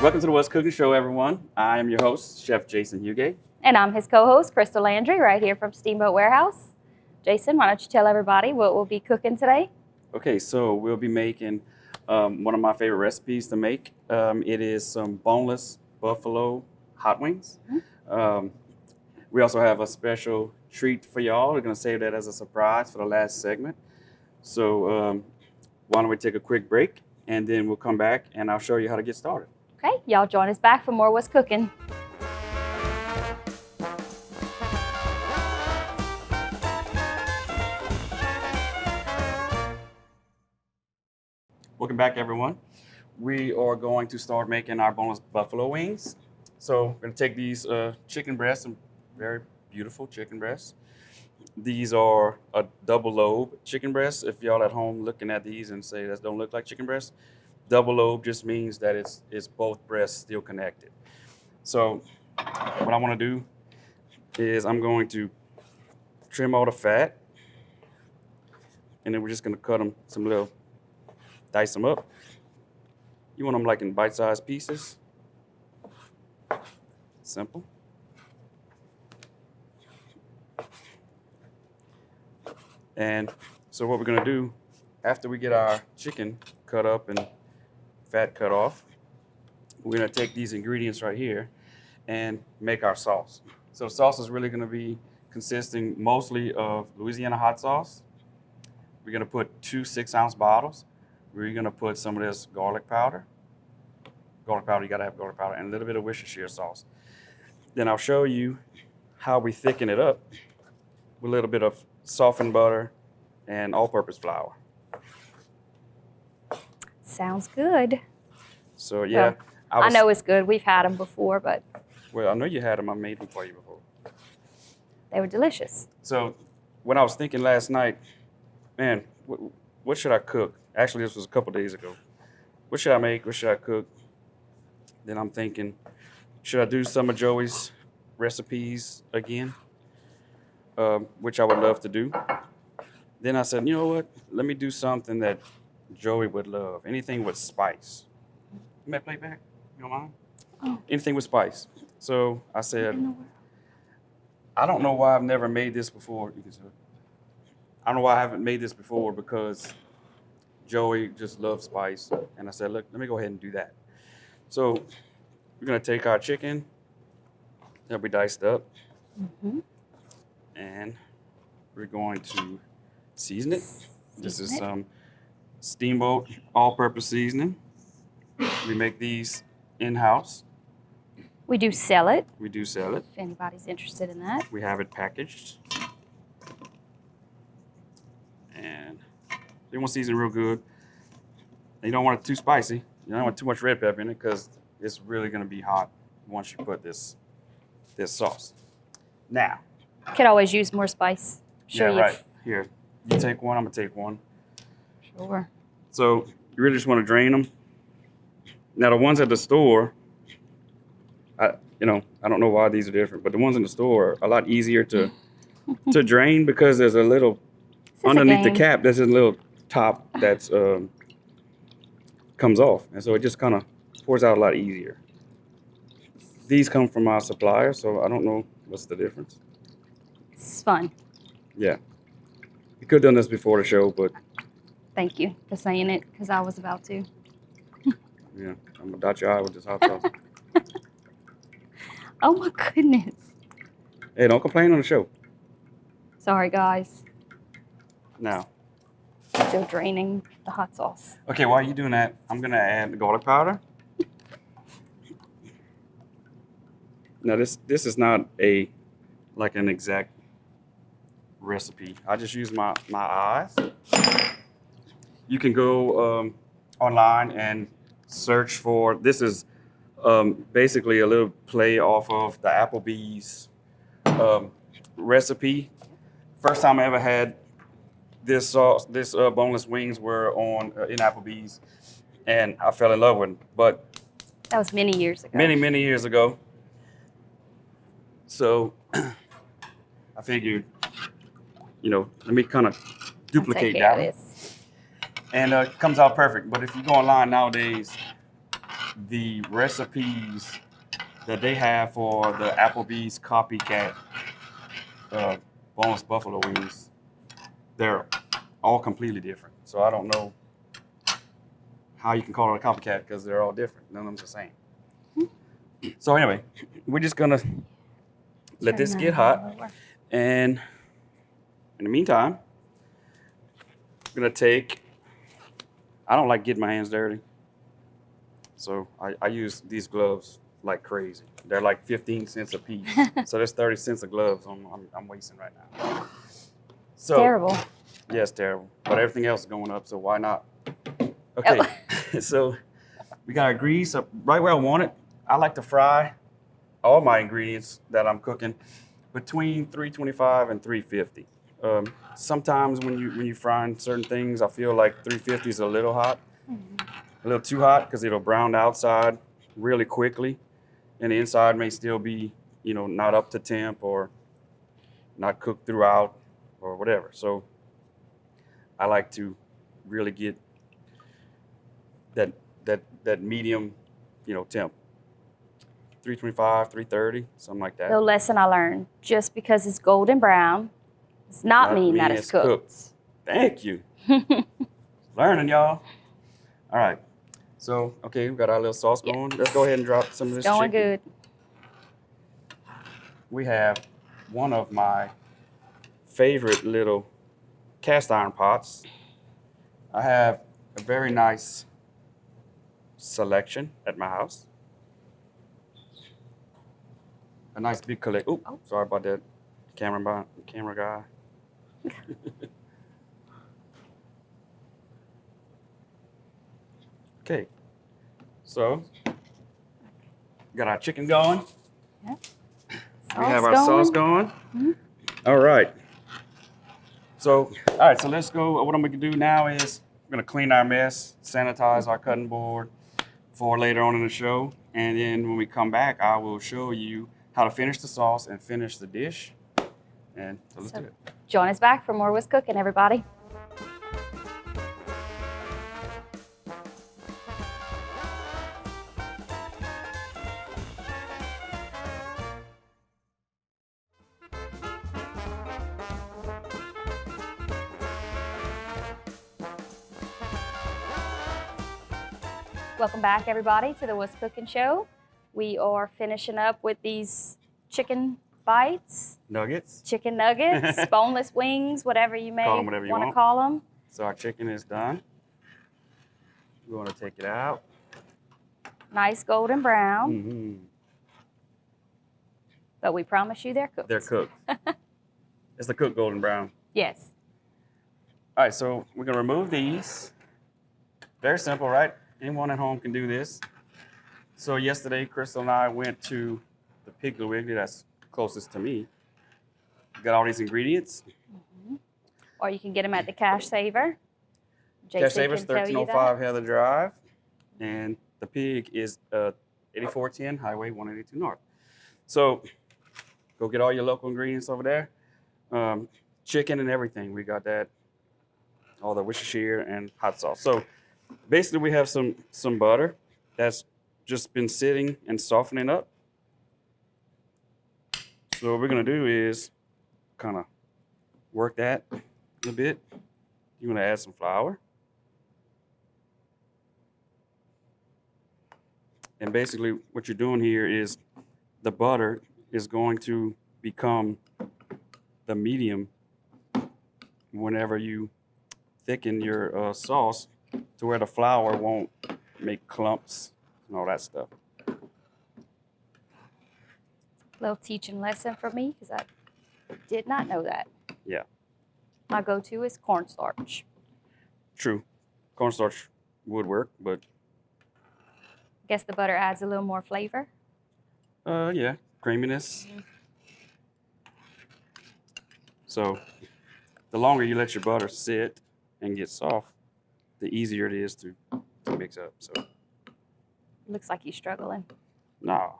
Welcome to the What's Cooking Show, everyone. I am your host, Chef Jason Hugate. And I'm his co-host, Crystal Landry, right here from Steamboat Warehouse. Jason, why don't you tell everybody what we'll be cooking today? Okay, so we'll be making one of my favorite recipes to make. It is some boneless buffalo hot wings. We also have a special treat for y'all. We're going to save that as a surprise for the last segment. So why don't we take a quick break, and then we'll come back and I'll show you how to get started. Okay, y'all join us back for more What's Cooking. Welcome back, everyone. We are going to start making our boneless buffalo wings. So we're going to take these chicken breasts, some very beautiful chicken breasts. These are a double lobe chicken breast. If y'all at home looking at these and say that don't look like chicken breasts, double lobe just means that it's both breasts still connected. So what I want to do is I'm going to trim all the fat, and then we're just going to cut them some little, dice them up. You want them like in bite-sized pieces. Simple. And so what we're going to do, after we get our chicken cut up and fat cut off, we're going to take these ingredients right here and make our sauce. So the sauce is really going to be consisting mostly of Louisiana hot sauce. We're going to put 2 6-ounce bottles. We're going to put some of this garlic powder. Garlic powder, you got to have garlic powder, and a little bit of Worcestershire sauce. Then I'll show you how we thicken it up with a little bit of softened butter and all-purpose flour. Sounds good. So yeah, well, I know it's good. We've had them before, but well, I know you had them. I made them for you before. They were delicious. So when I was thinking last night, man, what should I cook? Actually, this was a couple days ago. What should I make? What should I cook? Then I'm thinking, should I do some of Joey's recipes again? Which I would love to do. Then I said, you know what? Let me do something that Joey would love. Anything with spice. You may play back? You don't mind? Oh. Anything with spice. So I said, I don't know why I've never made this before. I don't know why I haven't made this before, because Joey just loves spice. And I said, look, let me go ahead and do that. So we're going to take our chicken that we diced up. And we're going to season it. This is some Steamboat all-purpose seasoning. We make these in-house. We do sell it. We do sell it. If anybody's interested in that. We have it packaged. And you want to season real good. And you don't want it too spicy. You don't want too much red pepper in it, because it's really going to be hot once you put this sauce. Now. Could always use more spice. Sure, yeah, right. Here, you take one, I'm going to take one. Sure. So you really just want to drain them. Now the ones at the store, I don't know why these are different, but the ones in the store are a lot easier to drain, because there's a little underneath the cap. There's a little top that's comes off, and so it just kind of pours out a lot easier. These come from our supplier, so I don't know what's the difference. It's fun. Yeah, we could have done this before the show, but thank you for saying it, because I was about to. Yeah, I'm gonna dot your eye with this hot sauce. Oh my goodness. Hey, don't complain on the show. Sorry, guys. Now. Still draining the hot sauce. Okay, while you're doing that, I'm gonna add the garlic powder. Now this is not like an exact recipe. I just use my eyes. You can go online and search for, this is basically a little play off of the Applebee's recipe. First time I ever had this sauce, boneless wings were in Applebee's, and I fell in love with them. But that was many years ago. Many years ago. So I figured, let me kind of duplicate that one. And it comes out perfect. But if you go online nowadays, the recipes that they have for the Applebee's copycat boneless buffalo wings, they're all completely different. So I don't know how you can call it a copycat because they're all different. None of them's the same. So anyway, we're just gonna let this get hot, and in the meantime, I'm gonna take. I don't like getting my hands dirty, so I use these gloves like crazy. They're like 15 cents a piece, so there's 30 cents of gloves I'm wasting right now. So Terrible. yeah, it's terrible, but everything else is going up, so why not? Okay, so we got our grease up right where I want it. I like to fry all my ingredients that I'm cooking between 325 and 350. Sometimes when you frying certain things, I feel like 350 is a little hot, a little too hot because it'll brown the outside really quickly, and the inside may still be, not up to temp or not cooked throughout or whatever. So I like to really get that medium, temp. 325, 330, something like that. The lesson I learned: just because it's golden brown does not mean that it's cooked. Thank you. Learning, y'all. All right. So, okay, we got our little sauce going. Let's go ahead and drop some of this Going chicken. good. We have one of my favorite little cast iron pots. I have a very nice selection at my house. A nice big collection. Oh, sorry about that, camera guy. Okay, so got our chicken going. Yep. We have our sauce going. Mm-hmm. All right. So, so let's go. What I'm going to do now is I'm going to clean our mess, sanitize our cutting board for later on in the show. And then when we come back, I will show you how to finish the sauce and finish the dish. And so let's do it. Join us back for more What's Cooking, everybody. Welcome back, everybody, to the What's Cooking show. We are finishing up with these chicken bites. Nuggets. Chicken nuggets, boneless wings, whatever you may want to call them. So our chicken is done. We're going to take it out. Nice golden brown. Mm-hmm. But we promise you they're cooked. They're cooked. It's the cooked golden brown. Yes. All right, so we're going to remove these. Very simple, right? Anyone at home can do this. So yesterday, Crystal and I went to the Piggly Wiggly that's closest to me. Got all these ingredients. Mm-hmm. Or you can get them at the Cash Saver. Cash Saver's 1305 Heather Drive. And the pig is 8410 Highway 182 North. So go get all your local ingredients over there. Chicken and everything. We got that. All the Worcestershire and hot sauce. So basically we have some butter that's just been sitting and softening up. So what we're going to do is kind of work that a bit. You're going to add some flour. And basically what you're doing here is the butter is going to become the medium whenever you thicken your sauce to where the flour won't make clumps and all that stuff. Little teaching lesson for me because I did not know that. Yeah. My go-to is cornstarch. True. Cornstarch would work, but I guess the butter adds a little more flavor. Yeah, creaminess. Mm-hmm. So the longer you let your butter sit and get soft, the easier it is to mix up. So looks like you're struggling. No.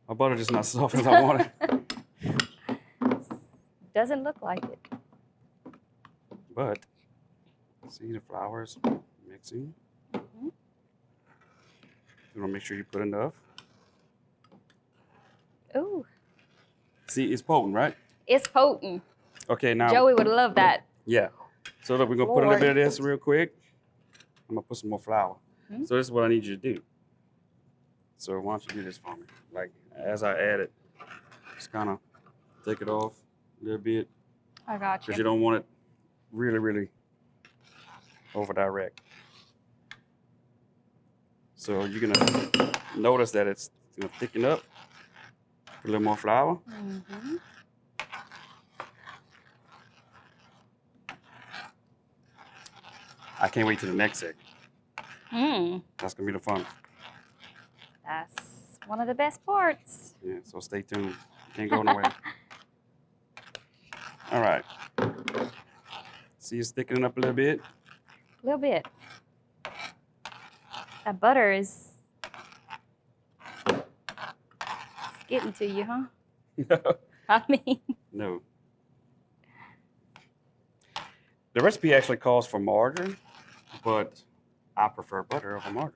My butter just not soft as I want it. Doesn't look like it. But see the flours mixing. Mm-hmm. You want to make sure you put enough. Ooh, See, it's potent, right? it's potent. Okay, now. Joey would love that. Yeah. So look, we're going to put a little Lord. bit of this real quick. I'm going to put some more flour. Hmm? So this is what I need you to do. So why don't you do this for me? Like, as I add it, just kind of take it off a little bit. I got Because you. you don't want it really, really over direct. So you're going to notice that it's going to thicken up. Put a little more flour. Mm-hmm. I can't wait till the next segment. That's going to be the fun. That's one of the best parts. Yeah, so stay tuned. Can't go nowhere. All right. See, it's thickening up a little bit. A little bit. That butter is it's getting to you, huh? I mean, No. The recipe actually calls for margarine, but I prefer butter over margarine.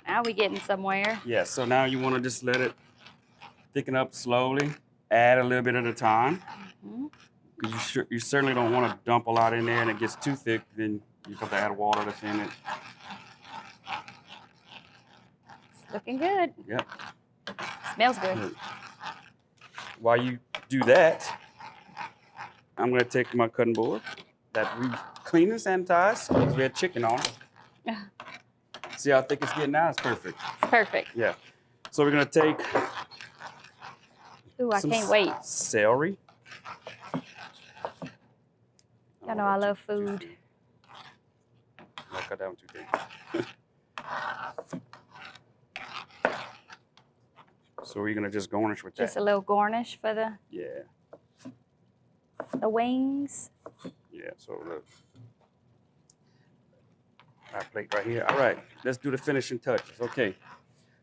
now we getting somewhere. Yeah, so now you want to just let it thicken up slowly. Add a little bit at a time. Mm-hmm. Because you certainly don't want to dump a lot in there and it gets too thick, then you have to add water to thin it. It's looking good. Yep. Smells good. Good. While you do that, I'm going to take my cutting board that we cleaned and sanitized because we had chicken on it. See how thick it's getting now? It's perfect. It's perfect. Yeah. So we're going to take Ooh, I some can't wait. celery. Y'all know I love food. I'll cut down too thick. So we're going to just garnish with Just that. a little garnish for Yeah. the wings. Yeah, so look. Our plate right here. All right, let's do the finishing touches. Okay,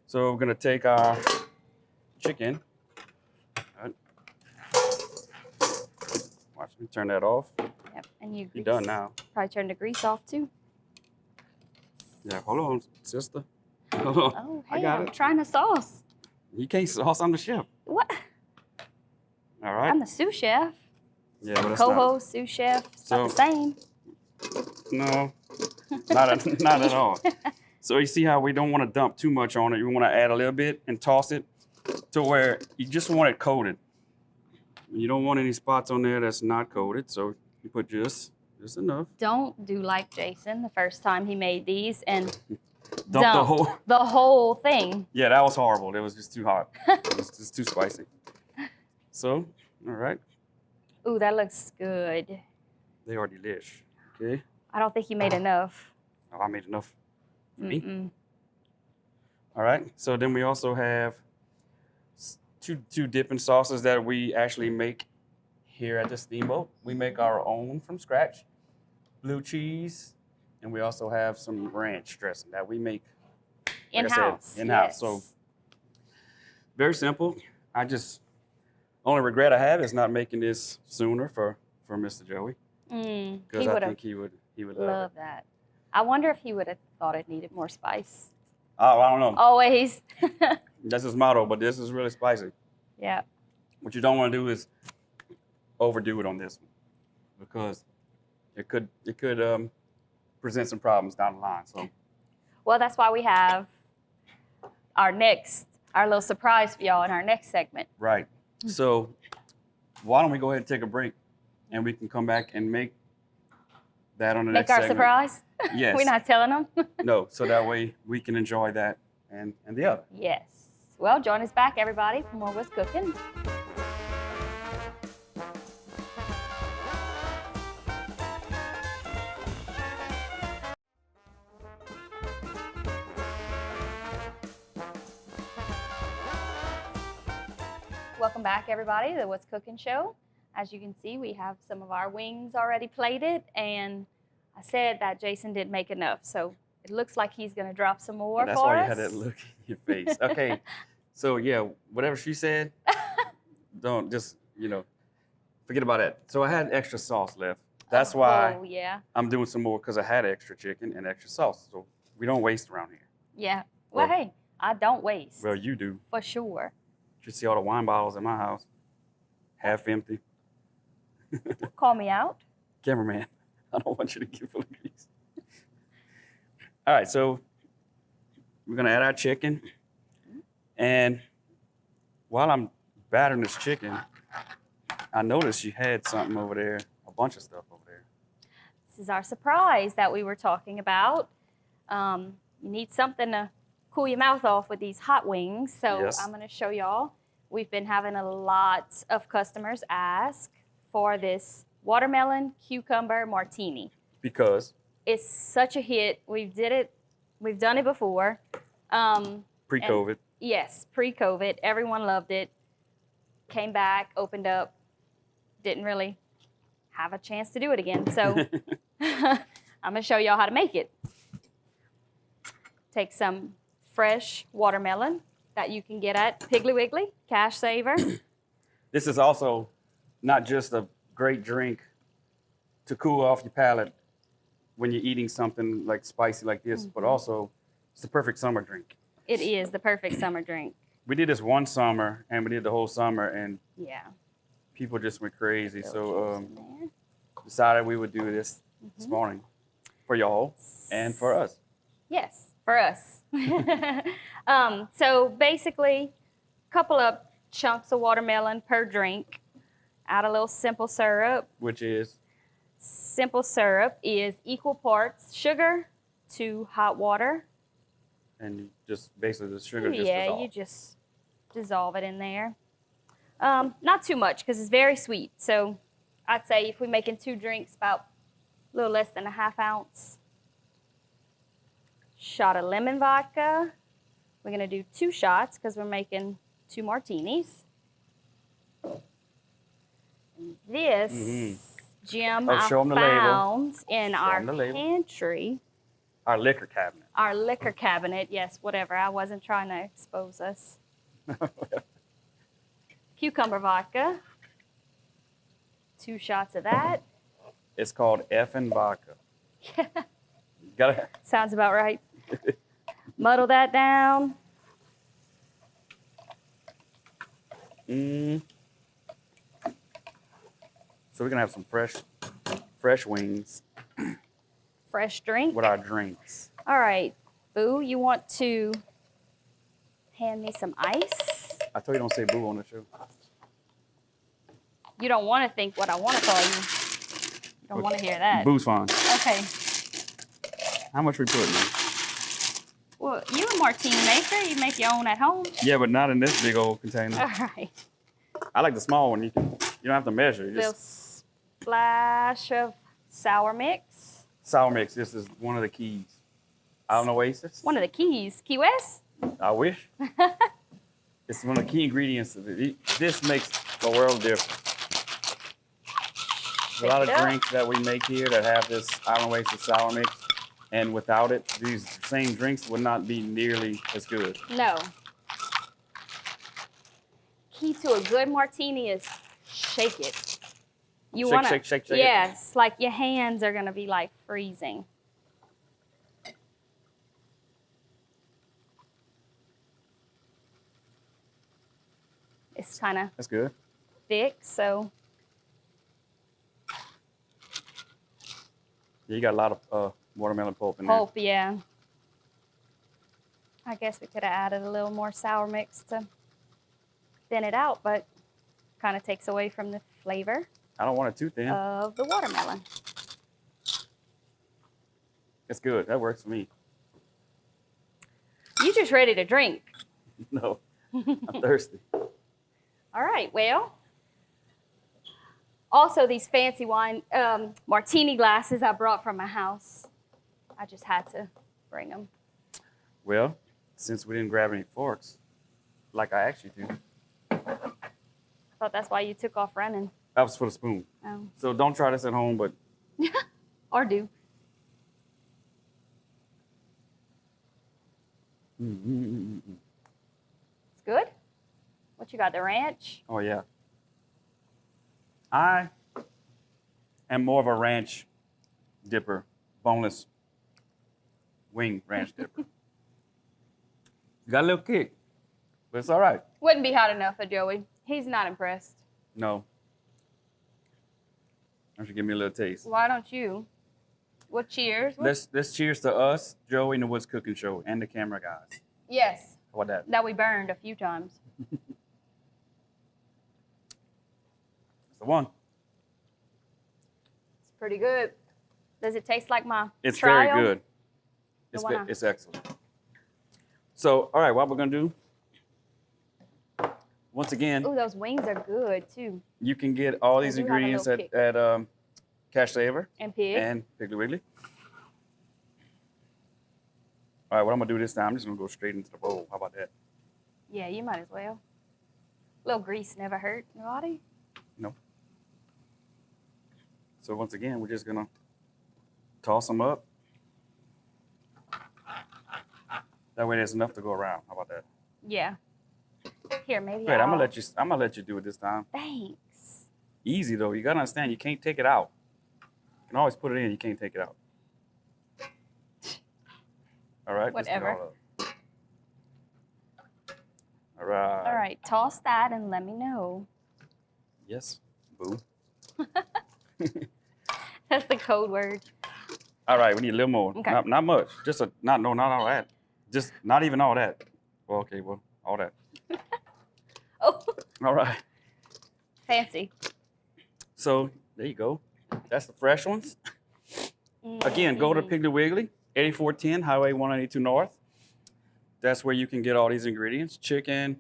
so we're gonna take our chicken. All right. Watch me turn that off. Yep, and you You're done now. probably turn the grease off too. Yeah, hold on, sister. Hold on. Oh, I hey, got I'm it. trying the sauce. You can't sauce. I'm the chef. What? All right. I'm the sous chef. Yeah, but that's not. Co-host, sous chef. It's not the same. No, not at all. So you see how we don't want to dump too much on it. You want to add a little bit and toss it to where you just want it coated. You don't want any spots on there that's not coated, so you put just enough. Don't do like Jason the first time he made these and Dump the whole thing. Yeah, that was horrible. It was just too hot. It was just too spicy. So, all right, Ooh, that looks good. they are delish. Okay. I don't think you made enough. Oh, I made enough for me. Mm-mm. All right. So then we also have two dipping sauces that we actually make here at the Steamboat. We make our own from scratch. Blue cheese, and we also have some ranch dressing that we make like I said, In-house. in-house. Yes. So very simple. I just only regret I have is not making this sooner for Mr. Joey because He I would have think he would love loved it. that. I wonder if he would have thought it needed more spice. Oh, I don't know. Always. That's his motto, but this is really spicy. Yeah. What you don't want to do is overdo it on this one because it could present some problems down the line. So Well, that's why we have our little surprise for y'all in our next segment. right. So why don't we go ahead and take a break and we can come back and make that on the Make next our segment. surprise? Yes. We're not telling them? No, so that way we can enjoy that and the other. Yes. Well, join us back, everybody, for more What's Cooking. Welcome back, everybody, to the What's Cooking show. As you can see, we have some of our wings already plated, and I said that Jason didn't make enough, so it looks like he's going to drop some more That's for why us. you had that look in your face. Okay, so yeah, whatever she said, don't just, forget about that. So I had extra sauce left. That's why yeah. I'm doing some more because I had extra chicken and extra sauce. So we don't waste around here. Yeah. Well, Well- hey, I don't waste. Well, you do. For sure. You see all the wine bottles in my house, half empty. Call me out. Cameraman, I don't want you to get full of grease. All right, so we're gonna add our chicken, and while I'm battering this chicken, I noticed you had something over there, a bunch of stuff over there. This is our surprise that we were talking about. You need something to cool your mouth off with these hot wings. So Yes. I'm going to show y'all. We've been having a lot of customers ask for this watermelon cucumber martini. Because It's such a hit. We've done it before. pre-COVID, Yes, pre-COVID. Everyone loved it. Came back, opened up, didn't really have a chance to do it again. So I'm going to show y'all how to make it. Take some fresh watermelon that you can get at Piggly Wiggly, Cash Saver. this is also not just a great drink to cool off your palate when you're eating something like spicy like this, but also it's the perfect summer drink. It is the perfect summer drink. We did this one summer, and we did the whole summer, and Yeah. people just went crazy. Little So juice in there. decided we would do this morning for y'all and for us. Yes, for us. So basically, a couple of chunks of watermelon per drink. Add a little simple syrup. Which is Simple syrup is equal parts sugar to hot water. and you just basically the sugar just Yeah, dissolves. you just dissolve it in there. Not too much because it's very sweet. So I'd say if we're making 2 drinks, about a little less than a half ounce. Shot of lemon vodka. We're going to do 2 shots because we're making 2 martinis. And this gem Oh, I show 'em the label. found in Show our 'em the label. pantry. Our liquor cabinet. Our liquor cabinet, yes, whatever. I wasn't trying to expose us. Cucumber vodka. 2 shots of that. It's called effing vodka. Gotta. Sounds about right. Muddle that down. So we're gonna have some fresh wings Fresh drink. with our drinks. All right, Boo, you want to hand me some ice? I told you don't say boo on the show. You don't want to think what I want to call you. You don't want to hear that. Boo's fine. Okay. How much we putting in? Well, you a martini maker. You make your own at home. Yeah, but not in this big old container. All right. I like the small one. You don't have to measure. You Little just splash of sour mix. sour mix. This is one of the keys. Out on Oasis. One of the keys. Key West? I wish. It's one of the key ingredients. This makes a world of difference. There's a lot of Shake it up. drinks that we make here that have this Island Oasis sour mix, and without it, these same drinks would not be nearly as good. No. Key to a good martini is shake it. You Shake, wanna, shake, shake, shake it. yes, like your hands are gonna be like freezing. It's kind of That's good. thick, so Yeah, you got a lot of watermelon pulp in there. pulp, yeah. I guess we could have added a little more sour mix to thin it out, but kind of takes away from the flavor I don't want it too thin. of the watermelon. It's good. That works for me. You just ready to drink. No, I'm thirsty. All right, well, also these fancy wine martini glasses I brought from my house. I just had to bring them. Well, since we didn't grab any forks, like I asked you to, I thought that's why you took off running. that was for the spoon. Oh. So don't try this at home, but Or do. It's good. What you got, the ranch? oh yeah. I am more of a ranch dipper, boneless wing ranch dipper. Got a little kick, but it's all right. Wouldn't be hot enough for Joey. He's not impressed. No. Why don't you give me a little taste? Why don't you? Well, cheers. Let's cheers to us, Joey, and the What's Cooking Show, and the camera guys. Yes. How about that? That we burned a few times. That's the one. It's pretty good. Does it taste like my It's trial? very good. one I- It's excellent. So, all right, what we're gonna do? Once again, Ooh, those wings are good too. you can get all these They do have a ingredients little at kick. Cash Saver And pig. and Piggly Wiggly. All right, what I'm gonna do this time, I'm just gonna go straight into the bowl. How about that? Yeah, you might as well. A little grease never hurt nobody. No. So once again, we're just gonna toss them up. That way, there's enough to go around. How about that? Yeah. Here, maybe. Great. I'm I'll- gonna let you do it this time. Thanks. Easy though. You gotta understand. You can't take it out. You can always put it in. You can't take it out. All right. let's get Whatever. all of it. All right. All right, toss that and let me know. Yes. Boo. That's the code word. All right. We need a little more. Okay. Not much. Just not all that. Just not even all that. Well, okay. Well, all that. Oh, All right. fancy. So there you go. That's the fresh ones. Again, go to Piggly Wiggly, 8410 Highway 192 North. That's where you can get all these ingredients. Chicken.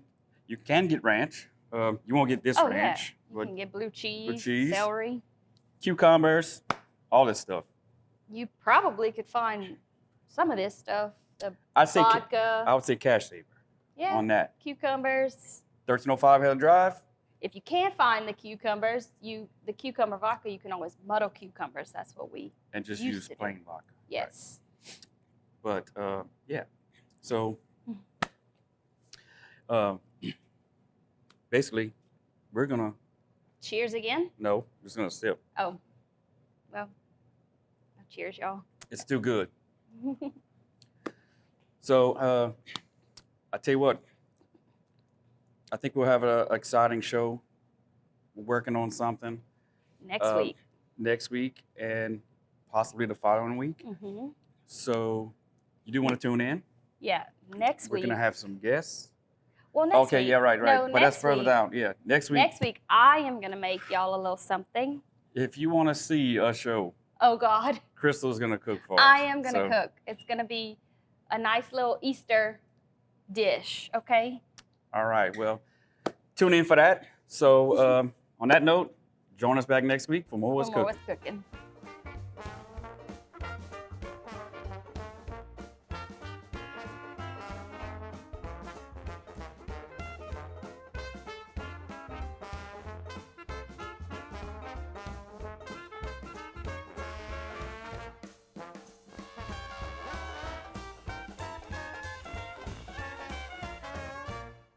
You can get ranch. You won't get this Oh, ranch. You But can get blue cheese, cheese. celery. cucumbers, all this stuff. You probably could find some of this stuff. The I'd say vodka. I would say Cash Saver Yeah. on that. Cucumbers. 1305 Hill Drive. If you can't find the cucumbers, the cucumber vodka, you can always muddle cucumbers. That's what we. And just Used use to do. plain vodka. Yes. But yeah, so basically, we're gonna Cheers again. just gonna sip. Oh, well. Cheers, y'all. It's too good. So I tell you what, I think we'll have an exciting show. We're working on something Next week. next week and possibly the following week. Hmm. So you do want to tune in? Yeah, next We're week. gonna have some guests. Well, next Okay, week. yeah, right. No, But that's next further week. down. Yeah, next week. Next week, I am gonna make y'all a little something. If you want to see a show, Oh God, Crystal's gonna cook for us. I am gonna So, cook. It's gonna be a nice little Easter dish. Okay. All right. Well, tune in for that. So on that note, join us back next week for more What's For more Cooking. What's Cooking.